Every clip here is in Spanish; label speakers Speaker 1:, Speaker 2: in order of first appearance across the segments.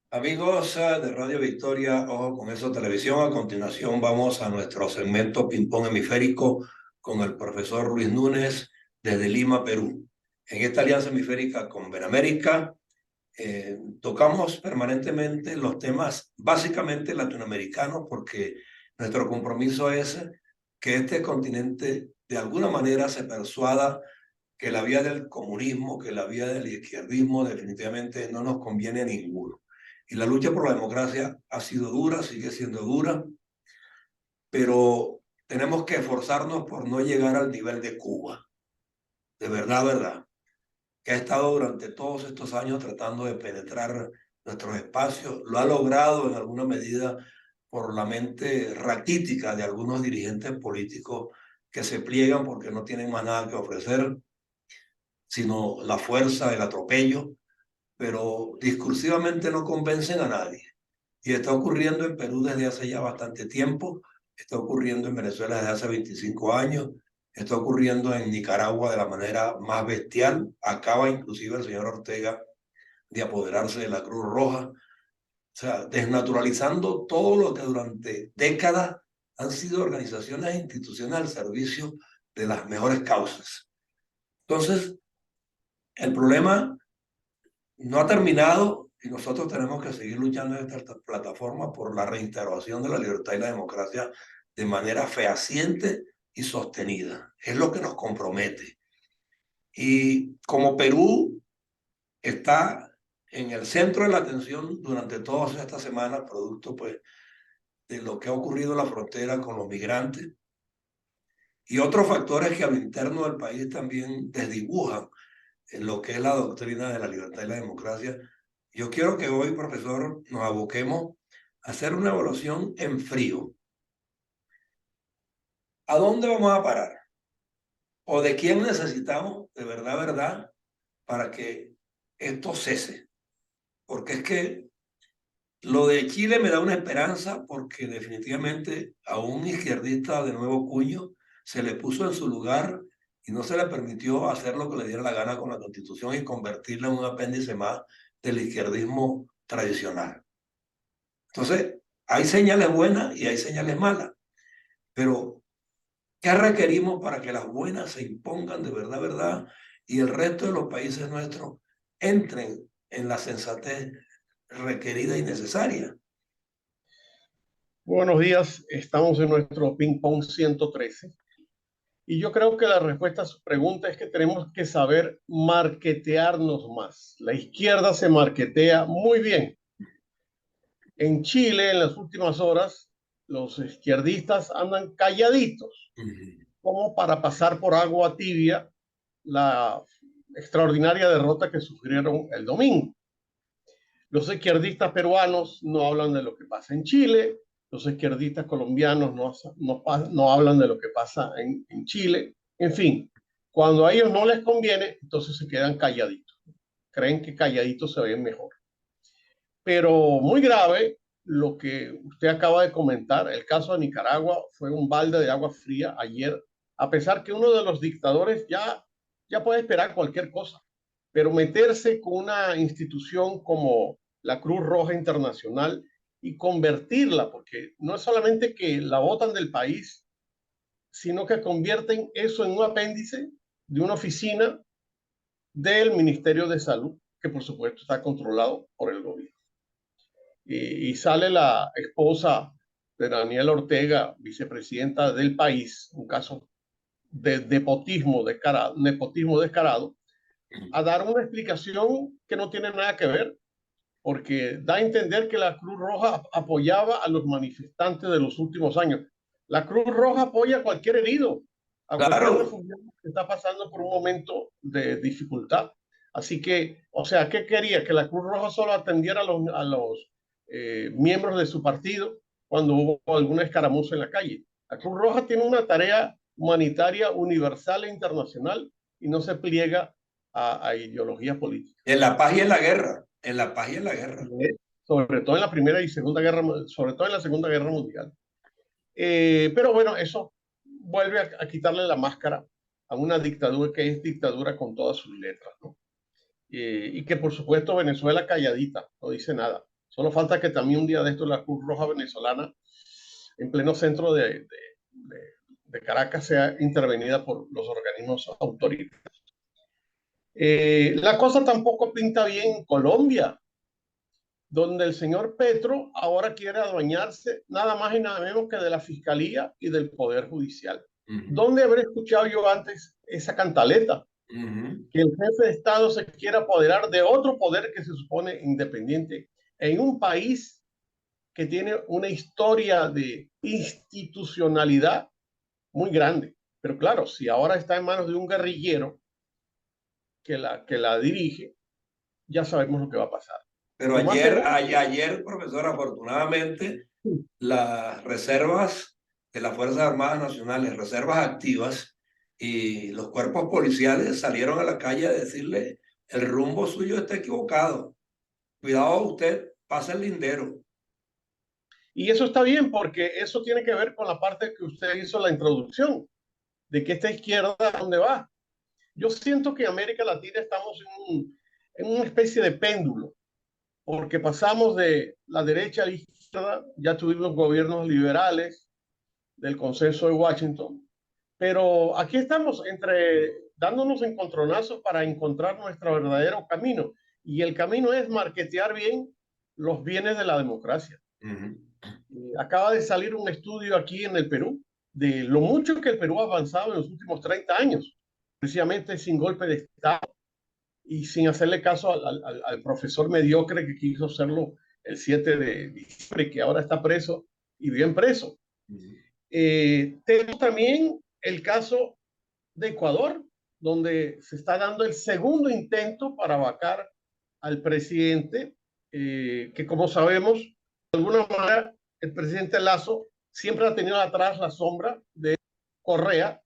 Speaker 1: Amigos de Radio Victoria, ojo con eso, televisión. A continuación vamos a nuestro segmento Ping Pong Hemisférico con el profesor Luis Núñez desde Lima, Perú. En esta alianza hemisférica con Benamérica, tocamos permanentemente los temas básicamente latinoamericanos porque nuestro compromiso es que este continente de alguna manera se persuada que la vía del comunismo, que la vía del izquierdismo definitivamente no nos conviene a ninguno. Y la lucha por la democracia ha sido dura, sigue siendo dura, pero tenemos que esforzarnos por no llegar al nivel de Cuba, de verdad, que ha estado durante todos estos años tratando de penetrar nuestros espacios. Lo ha logrado en alguna medida por la mente raquítica de algunos dirigentes políticos que se pliegan porque no tienen más nada que ofrecer, sino la fuerza, el atropello, pero discursivamente no convencen a nadie. Y está ocurriendo en Perú desde hace ya bastante tiempo, está ocurriendo en Venezuela desde hace 25 años, está ocurriendo en Nicaragua de la manera más bestial. Acaba inclusive el señor Ortega de apoderarse de la Cruz Roja, o sea, desnaturalizando todo lo que durante décadas han sido organizaciones e instituciones al servicio de las mejores causas. Entonces, el problema no ha terminado y nosotros tenemos que seguir luchando en esta plataforma por la reintegración de la libertad y la democracia de manera fehaciente y sostenida. Es lo que nos compromete. Y como Perú está en el centro de la atención durante todas estas semanas, producto pues de lo que ha ocurrido en la frontera con los migrantes y otros factores que a lo interno del país también desdibujan en lo que es la doctrina de la libertad y la democracia. Yo quiero que hoy, profesor, nos aboquemos a hacer una evaluación en frío. ¿A dónde vamos a parar? ¿O de quién necesitamos de verdad, para que esto cese? Porque es que lo de Chile me da una esperanza porque definitivamente a un izquierdista de nuevo cuño se le puso en su lugar y no se le permitió hacer lo que le diera la gana con la Constitución y convertirla en un apéndice más del izquierdismo tradicional. Entonces, hay señales buenas y hay señales malas, pero ¿qué requerimos para que las buenas se impongan de verdad, y el resto de los países nuestros entren en la sensatez requerida y necesaria?
Speaker 2: Buenos días, estamos en nuestro Ping Pong 113 y yo creo que la respuesta a su pregunta es que tenemos que saber marketearnos más. La izquierda se marketea muy bien. En Chile, en las últimas horas, los izquierdistas andan calladitos, como para pasar por agua tibia la extraordinaria derrota que sufrieron el domingo. Los izquierdistas peruanos no hablan de lo que pasa en Chile, los izquierdistas colombianos no hablan de lo que pasa en Chile. En fin, cuando a ellos no les conviene, entonces se quedan calladitos. Creen que calladitos se ven mejor. Pero muy grave lo que usted acaba de comentar. El caso de Nicaragua fue un balde de agua fría ayer, a pesar que uno de los dictadores ya puede esperar cualquier cosa, pero meterse con una institución como la Cruz Roja Internacional y convertirla, porque no es solamente que la botan del país, sino que convierten eso en un apéndice de una oficina del Ministerio de Salud, que por supuesto está controlado por el gobierno. Y sale la esposa de Daniel Ortega, vicepresidenta del país, un caso de nepotismo descarado, a dar una explicación que no tiene nada que ver, porque da a entender que la Cruz Roja apoyaba a los manifestantes de los últimos años. La Cruz Roja apoya a cualquier herido, a cualquier
Speaker 1: Claro,
Speaker 2: refugiado que está pasando por un momento de dificultad. Así que, o sea, ¿qué quería? Que la Cruz Roja solo atendiera a los miembros de su partido cuando hubo alguna escaramuza en la calle. La Cruz Roja tiene una tarea humanitaria universal e internacional y no se pliega a ideologías políticas.
Speaker 1: en la paz y en la guerra, en la paz y en la guerra.
Speaker 2: Sobre todo en la Primera y Segunda Guerra, sobre todo en la Segunda Guerra Mundial. Pero bueno, eso vuelve a quitarle la máscara a una dictadura que es dictadura con todas sus letras, ¿no? Y que por supuesto Venezuela calladita, no dice nada. O Solo falta que también un día de esto la Cruz Roja Venezolana, en pleno centro de Caracas, sea intervenida por los organismos autoritarios. La cosa tampoco pinta bien en Colombia, donde el señor Petro ahora quiere adueñarse nada más y nada menos que de la Fiscalía y del Poder Judicial. ¿Dónde habré escuchado yo antes esa cantaleta? Que el jefe de Estado se quiera apoderar de otro poder que se supone independiente en un país que tiene una historia de institucionalidad muy grande. Pero claro, si ahora está en manos de un guerrillero que la dirige, ya sabemos lo que va a pasar.
Speaker 1: Pero
Speaker 2: Lo más
Speaker 1: ayer,
Speaker 2: seguro,
Speaker 1: ayer, profesor, afortunadamente, las reservas de las Fuerzas Armadas Nacionales, reservas activas, y los cuerpos policiales salieron a la calle a decirle, el rumbo suyo está equivocado. Cuidado usted, pasa el lindero.
Speaker 2: y eso está bien porque eso tiene que ver con la parte que usted hizo la introducción, de que esta izquierda, ¿a dónde va? Yo siento que en América Latina estamos en una especie de péndulo, porque pasamos de la derecha a la izquierda, ya tuvimos gobiernos liberales del consenso de Washington, pero aquí estamos dándonos encontronazos para encontrar nuestro verdadero camino, y el camino es marketear bien los bienes de la democracia. Acaba de salir un estudio aquí en el Perú de lo mucho que el Perú ha avanzado en los últimos 30 años, precisamente sin golpe de Estado y sin hacerle caso al profesor mediocre que quiso hacerlo el 7 de diciembre, que ahora está preso y bien preso. Tenemos también el caso de Ecuador, donde se está dando el segundo intento para vacar al presidente, que como sabemos, de alguna manera, el presidente Lazo siempre ha tenido atrás la sombra de Correa,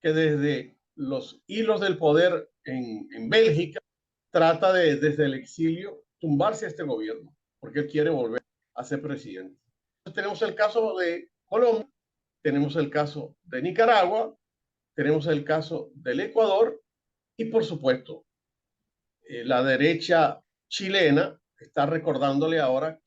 Speaker 2: que desde los hilos del poder en Bélgica trata de, desde el exilio, tumbarse a este gobierno, porque él quiere volver a ser presidente. Entonces, tenemos el caso de Colombia, tenemos el caso de Nicaragua, tenemos el caso del Ecuador y, por supuesto, la derecha chilena está recordándole ahora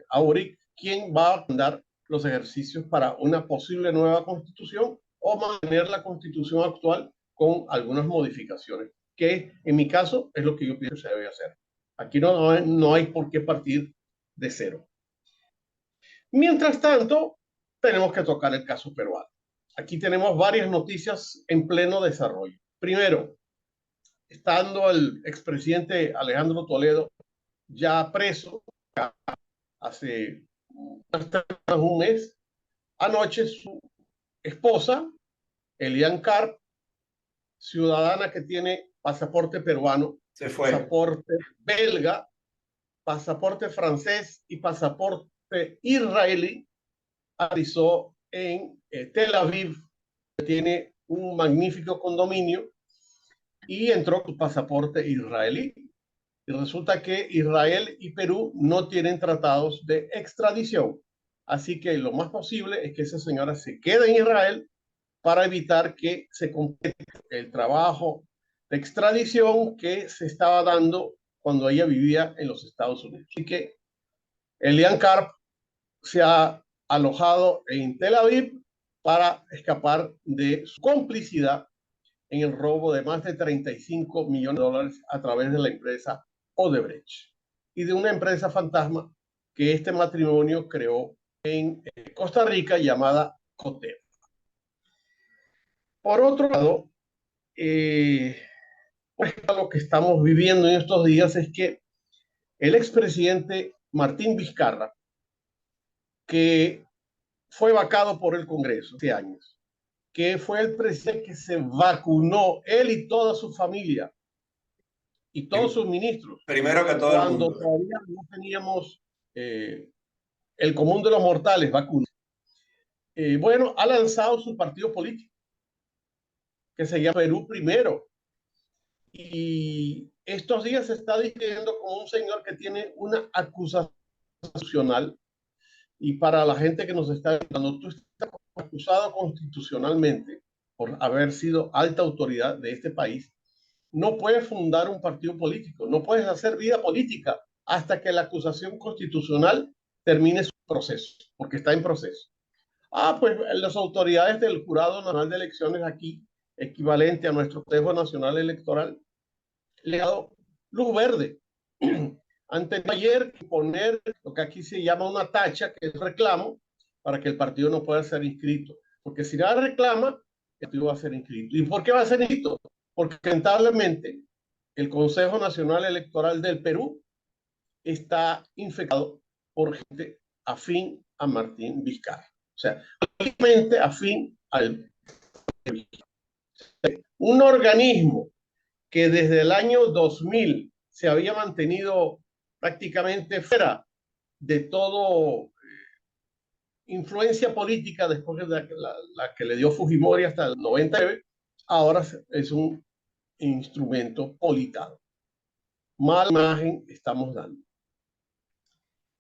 Speaker 2: a Boric quién va a mandar los ejercicios para una posible nueva constitución o mantener la constitución actual con algunas modificaciones, que en mi caso es lo que yo pienso que se debe hacer. Aquí no hay por qué partir de cero. Mientras tanto, tenemos que tocar el caso peruano. Aquí tenemos varias noticias en pleno desarrollo. Primero, estando el expresidente Alejandro Toledo ya preso hace un mes, anoche su esposa, Elian Carp, ciudadana que tiene pasaporte peruano,
Speaker 1: Se fue.
Speaker 2: pasaporte belga, pasaporte francés y pasaporte israelí, aterrizó en Tel Aviv, que tiene un magnífico condominio, y entró con pasaporte israelí. Y resulta que Israel y Perú no tienen tratados de extradición. Así que lo más posible es que esa señora se quede en Israel para evitar que se complete el trabajo de extradición que se estaba dando cuando ella vivía en los Estados Unidos. Así que Elian Karp se ha alojado en Tel Aviv para escapar de su complicidad en el robo de más de 35 millones de dólares a través de la empresa Odebrecht y de una empresa fantasma que este matrimonio creó en Costa Rica llamada Cotep. Por otro lado, lo que estamos viviendo en estos días es que el expresidente Martín Vizcarra, que fue vacado por el Congreso hace años, que fue el presidente que se vacunó, él y toda su familia, y todos sus ministros,
Speaker 1: Primero que todo el
Speaker 2: cuando
Speaker 1: mundo.
Speaker 2: todavía no teníamos el común de los mortales vacunas. Bueno, ha lanzado su partido político, que se llama Perú Primero. Y estos días se está diciendo con un señor que tiene una acusación constitucional. Y para la gente que nos está viendo, tú estás acusado constitucionalmente por haber sido alta autoridad de este país, no puedes fundar un partido político, no puedes hacer vida política hasta que la acusación constitucional termine su proceso, porque está en proceso. Pues las autoridades del Jurado Nacional de Elecciones aquí, equivalente a nuestro Consejo Nacional Electoral, le ha dado luz verde. Antes de ayer, poner lo que aquí se llama una tacha, que es reclamo, para que el partido no pueda ser inscrito. Porque si nada reclama, el partido va a ser inscrito. ¿Y por qué va a ser inscrito? Porque lamentablemente el Consejo Nacional Electoral del Perú está infectado por gente afín a Martín Vizcarra. O sea, realmente afín al... Un organismo que desde el año 2000 se había mantenido prácticamente fuera de todo influencia política después de la que le dio Fujimori hasta el 99, ahora es un instrumento politado. Mala imagen estamos dando.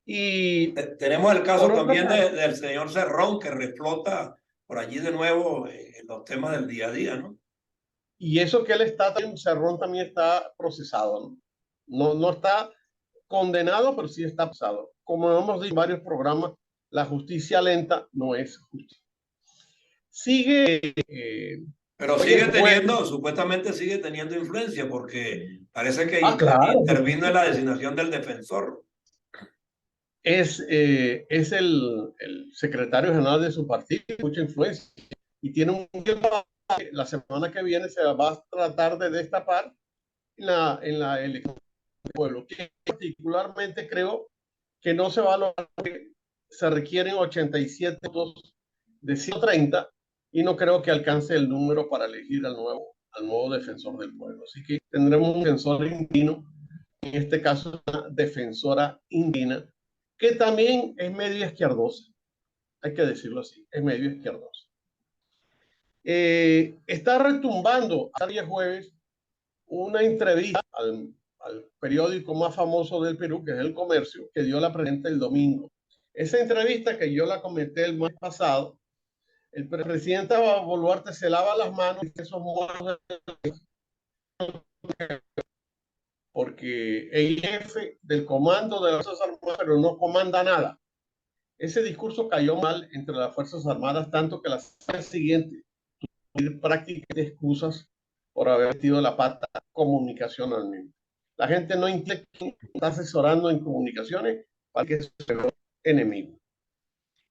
Speaker 1: Y tenemos el caso también del señor Cerrón, que reflota por allí de nuevo en los temas del día a día, ¿no?
Speaker 2: Y eso que él está, Cerrón también está procesado, ¿no? No está condenado, pero sí está procesado. Como hemos dicho en varios programas, la justicia lenta no es justicia. Sigue...
Speaker 1: pero sigue teniendo, supuestamente sigue teniendo influencia, porque parece que
Speaker 2: claro,
Speaker 1: intervino en la designación del defensor.
Speaker 2: Es el secretario general de su partido, mucha influencia, y tiene un tiempo. La semana que viene se va a tratar de destapar en la elección del pueblo, que particularmente creo que no se va a lograr, porque se requieren 87 votos de 130 y no creo que alcance el número para elegir al nuevo defensor del pueblo. Así que tendremos un defensor indígena, en este caso una defensora indígena, que también es medio izquierdosa, hay que decirlo así, es medio izquierdosa. Está retumbando a día jueves una entrevista al periódico más famoso del Perú, que es El Comercio, que dio la presidenta el domingo. Esa entrevista que yo la comenté el mes pasado, el presidente Boluarte se lava las manos y esos muertos, porque el jefe del comando de las Fuerzas Armadas, pero no comanda nada. Ese discurso cayó mal entre las Fuerzas Armadas, tanto que la semana siguiente tuvieron prácticamente excusas por haber metido la pata comunicacionalmente. La gente no entiende quién está asesorando en comunicaciones para que eso sea enemigo.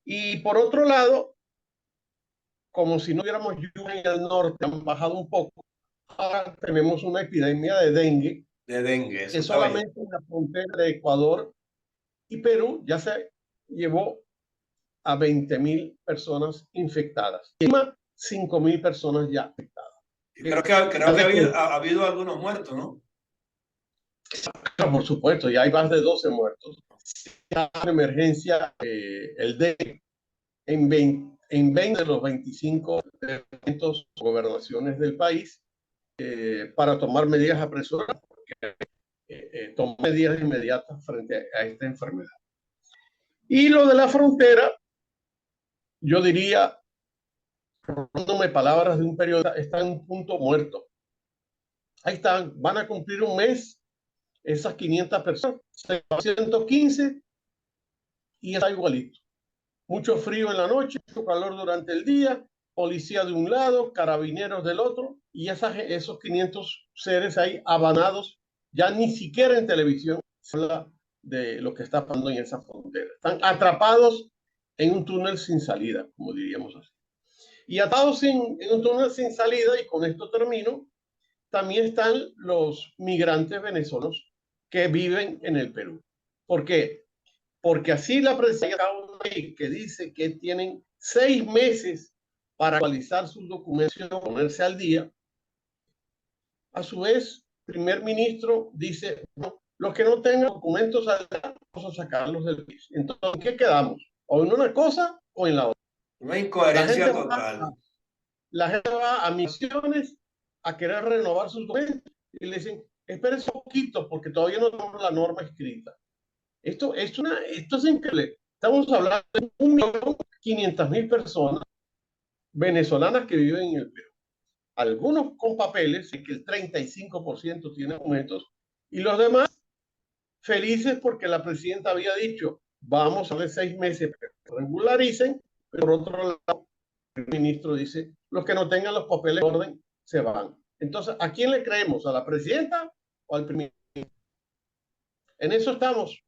Speaker 2: Y por otro lado, como si no hubiéramos lluvia en el norte, han bajado un poco. Ahora tenemos una epidemia de dengue.
Speaker 1: De dengue, eso
Speaker 2: que solamente en la frontera de Ecuador y Perú ya se llevó a 20.000 personas infectadas. Y 5.000 personas ya afectadas.
Speaker 1: Creo que ha habido algunos muertos, ¿no?
Speaker 2: Por supuesto, ya hay más de 12 muertos. Ya en emergencia, el dengue en 20 de los 25 departamentos gobernaciones del país para tomar medidas apresuradas, tomar medidas inmediatas frente a esta enfermedad. Y lo de la frontera, yo diría, robándome palabras de un periodista, está en un punto muerto. Ahí están, van a cumplir un mes esas 500 personas, 115 y está igualito. Mucho frío en la noche, mucho calor durante el día, policía de un lado, carabineros del otro, y esos 500 seres ahí abanados, ya ni siquiera en televisión se habla de lo que está pasando en esa frontera. Están atrapados en un túnel sin salida, como diríamos así. Y atados en un túnel sin salida, y con esto termino, también están los migrantes venezolanos que viven en el Perú. ¿Por qué? Porque así la presidencia que dice que tienen 6 meses para actualizar sus documentos, ponerse al día. A su vez, el primer ministro dice, no, los que no tengan documentos, vamos a sacarlos del país. Entonces, ¿en qué quedamos? O en una cosa o en la otra.
Speaker 1: Una incoherencia total.
Speaker 2: La gente va a misiones a querer renovar sus documentos y le dicen, espérense un poquito porque todavía no tenemos la norma escrita. Esto es increíble. Estamos hablando de 1.500.000 personas venezolanas que viven en el Perú. Algunos con papeles, que el 35% tiene documentos, y los demás felices porque la presidenta había dicho, vamos a darle 6 meses para que regularicen, pero por otro lado, el ministro dice, los que no tengan los papeles en orden se van. Entonces, ¿a quién le creemos? ¿A la presidenta o al primer ministro? En eso estamos,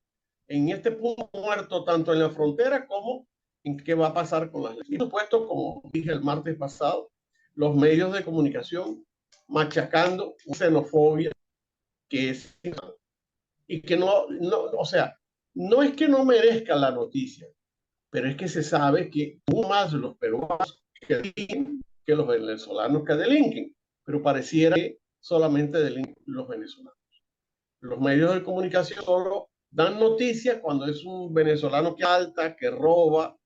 Speaker 2: en este punto muerto, tanto en la frontera como en qué va a pasar con las leyes. Y por supuesto, como dije el martes pasado, los medios de comunicación machacando xenofobia que es y que o sea, no es que no merezca la noticia, pero es que se sabe que hubo más los peruanos que delinquen que los venezolanos que delinquen, pero pareciera que solamente delinquen los venezolanos. Los medios de comunicación solo dan noticias cuando es un venezolano que salta, que roba,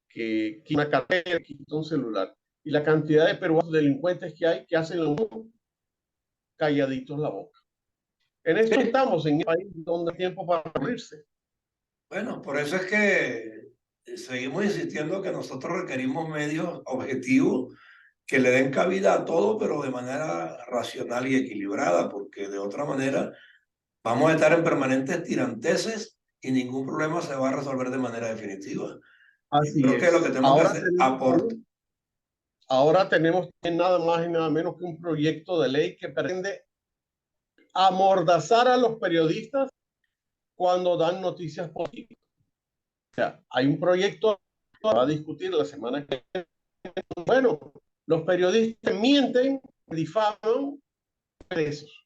Speaker 2: que quita una cartera, que quita un celular. Y la cantidad de peruanos delincuentes que hay que hacen lo mismo, calladitos la boca. En esto estamos, en el país donde hay tiempo para abrirse.
Speaker 1: Bueno, por eso es que seguimos insistiendo que nosotros requerimos medios objetivos que le den cabida a todo, pero de manera racional y equilibrada, porque de otra manera vamos a estar en permanentes tiranteses y ningún problema se va a resolver de manera definitiva. Y
Speaker 2: Así
Speaker 1: creo que lo que
Speaker 2: es.
Speaker 1: tenemos que hacer es aportar.
Speaker 2: Ahora tenemos nada más y nada menos que un proyecto de ley que pretende amordazar a los periodistas cuando dan noticias positivas. O sea, hay un proyecto que va a discutir la semana que viene. Bueno, los periodistas mienten, difaman, presos.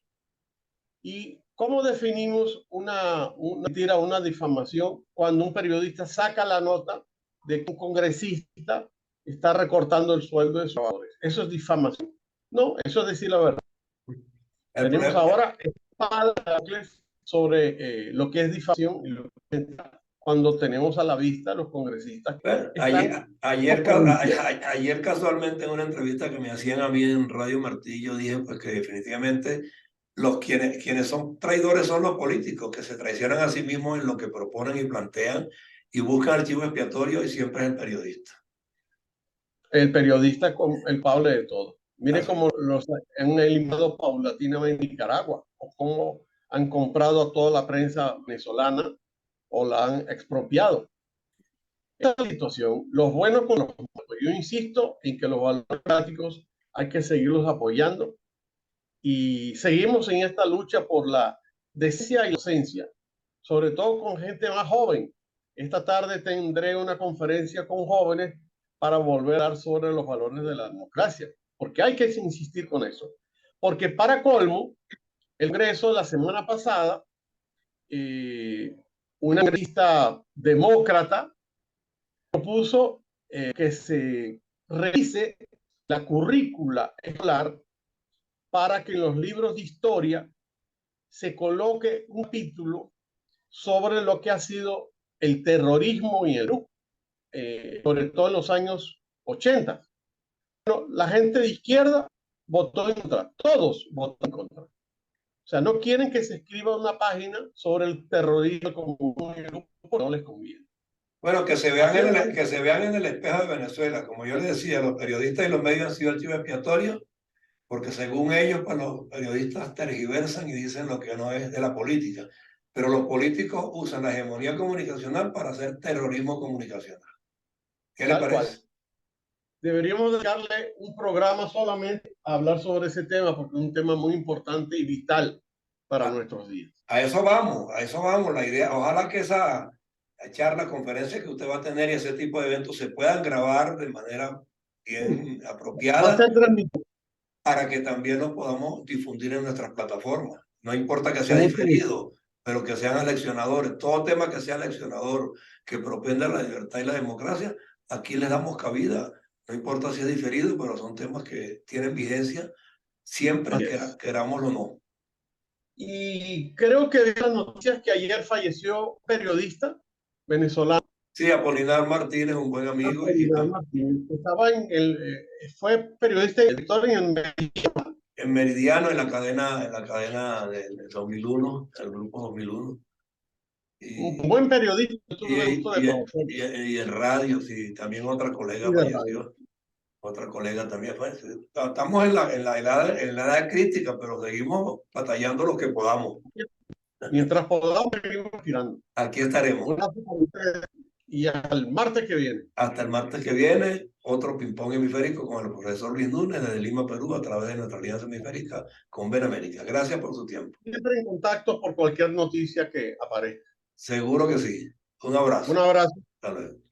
Speaker 2: ¿Y cómo definimos una mentira, una difamación cuando un periodista saca la nota de que un congresista está recortando el sueldo de sus trabajadores? ¿Eso es difamación? No, eso es decir la verdad.
Speaker 1: El
Speaker 2: Tenemos
Speaker 1: problema,
Speaker 2: ahora sobre lo que es difamación y lo que es cuando tenemos a la vista los congresistas que
Speaker 1: bueno,
Speaker 2: están
Speaker 1: ayer casualmente en una entrevista que me hacían a mí en Radio Martillo dije pues que definitivamente quienes son traidores son los políticos, que se traicionan a sí mismos en lo que proponen y plantean y buscan archivo expiatorio y siempre es el periodista.
Speaker 2: el periodista el culpable de todo. Mire
Speaker 1: Así.
Speaker 2: cómo los han eliminado paulatinamente en Nicaragua, o cómo han comprado a toda la prensa venezolana o la han expropiado. Esta situación, los buenos con los malos. Yo insisto en que los valores democráticos hay que seguirlos apoyando y seguimos en esta lucha por la decencia y inocencia, sobre todo con gente más joven. Esta tarde tendré una conferencia con jóvenes para volver a hablar sobre los valores de la democracia, porque hay que insistir con eso. Porque para colmo, el Congreso la semana pasada, una congresista demócrata propuso que se revise la currícula escolar para que en los libros de historia se coloque un capítulo sobre lo que ha sido el terrorismo y el grupo, sobre todo en los años 80. Bueno, la gente de izquierda votó en contra, todos votaron en contra. O sea, no quieren que se escriba una página sobre el terrorismo como el grupo, no les conviene.
Speaker 1: Bueno, que se vean en el espejo de Venezuela. Como yo les decía, los periodistas y los medios han sido archivo expiatorio porque según ellos, pues los periodistas tergiversan y dicen lo que no es de la política. Pero los políticos usan la hegemonía comunicacional para hacer terrorismo comunicacional. ¿Qué le
Speaker 2: Tal
Speaker 1: parece?
Speaker 2: cual. Deberíamos dedicarle un programa solamente a hablar sobre ese tema porque es un tema muy importante y vital para nuestros días.
Speaker 1: A eso vamos. La idea, ojalá que esa charla, conferencia que usted va a tener y ese tipo de eventos se puedan grabar de manera bien
Speaker 2: Va a
Speaker 1: apropiada
Speaker 2: ser transmitido
Speaker 1: para que también lo podamos difundir en nuestras plataformas. No importa que sea
Speaker 2: con mucho gusto.
Speaker 1: diferido, pero que sean aleccionadores. Todo tema que sea aleccionador, que propenda la libertad y la democracia, aquí le damos cabida. No importa si es diferido, pero son temas que tienen vigencia siempre, querámoslo o no.
Speaker 2: Y creo que de las noticias que ayer falleció un periodista venezolano,
Speaker 1: Sí, Apolinar Martínez, un buen amigo, y
Speaker 2: Apolinar Martínez, estaba fue periodista y editor en el
Speaker 1: en Meridiano, en la cadena del 2001, el grupo 2001.
Speaker 2: un
Speaker 1: Y,
Speaker 2: buen periodista, tuve el
Speaker 1: y,
Speaker 2: gusto de conocer.
Speaker 1: y en radio, sí, también otra colega
Speaker 2: Y de radio.
Speaker 1: falleció. Otra colega también falleció. Estamos en la edad crítica, pero seguimos batallando lo que podamos.
Speaker 2: Mientras podamos, seguimos girando.
Speaker 1: Aquí estaremos.
Speaker 2: Un abrazo para ustedes y al martes que viene.
Speaker 1: Hasta el martes que viene, otro ping-pong hemisférico con el profesor Luis Núñez desde Lima, Perú, a través de nuestra alianza hemisférica con Benamérica. Gracias por su tiempo.
Speaker 2: Siempre en contacto por cualquier noticia que aparezca.
Speaker 1: Seguro que sí. Un abrazo.
Speaker 2: Un abrazo.
Speaker 1: Hasta luego.